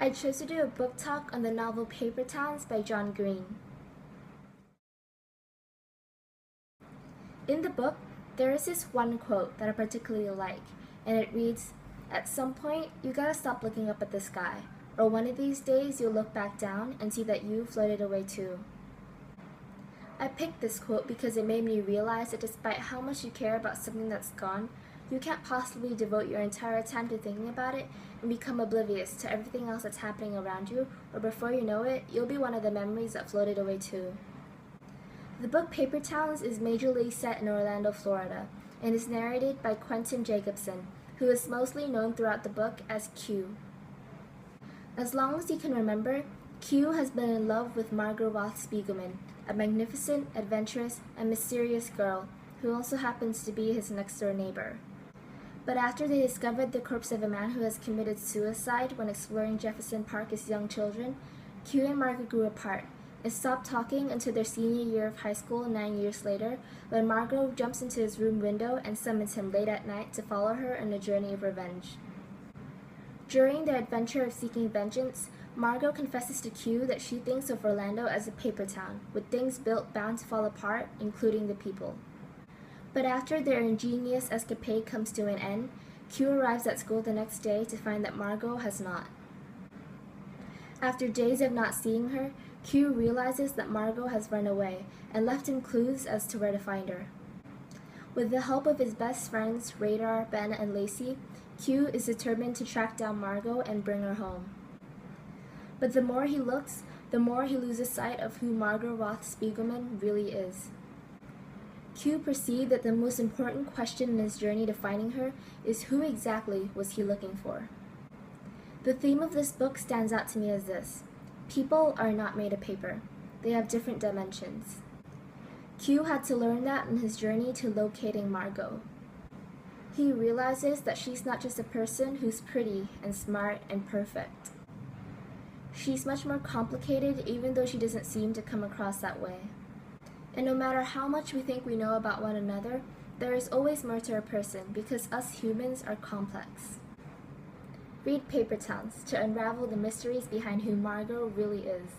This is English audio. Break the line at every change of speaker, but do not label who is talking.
I chose to do a book talk on the novel Paper Towns by John Green. In the book, there is this one quote that I particularly like, and it reads, "At some point, you gotta stop looking up at the sky, or one of these days you'll look back down and see that you floated away too." I picked this quote because it made me realize that despite how much you care about something that's gone, you can't possibly devote your entire time to thinking about it and become oblivious to everything else that's happening around you, or before you know it, you'll be one of the memories that floated away too. The book Paper Towns is majorly set in Orlando, Florida, and is narrated by Quentin Jacobson, who is mostly known throughout the book as Q. As long as you can remember, Q has been in love with Margot Roth Spiegelman, a magnificent, adventurous, and mysterious girl who also happens to be his next-door neighbor. But after they discovered the corpse of a man who has committed suicide when exploring Jefferson Park as young children, Q and Margot grew apart and stopped talking until their senior year of high school 9 years later, when Margot jumps into his room window and summons him late at night to follow her on a journey of revenge. During their adventure of seeking vengeance, Margot confesses to Q that she thinks of Orlando as a paper town, with things built bound to fall apart, including the people. But after their ingenious escapade comes to an end, Q arrives at school the next day to find that Margot has not. After days of not seeing her, Q realizes that Margot has run away and left him clues as to where to find her. With the help of his best friends, Radar, Ben, and Lacey, Q is determined to track down Margot and bring her home. But the more he looks, the more he loses sight of who Margot Roth Spiegelman really is. Q perceived that the most important question in his journey to finding her is who exactly was he looking for. The theme of this book stands out to me as this: people are not made of paper. They have different dimensions. Q had to learn that in his journey to locating Margot. He realizes that she's not just a person who's pretty and smart and perfect. She's much more complicated, even though she doesn't seem to come across that way. And no matter how much we think we know about one another, there is always more to a person because us humans are complex. Read Paper Towns to unravel the mysteries behind who Margot really is.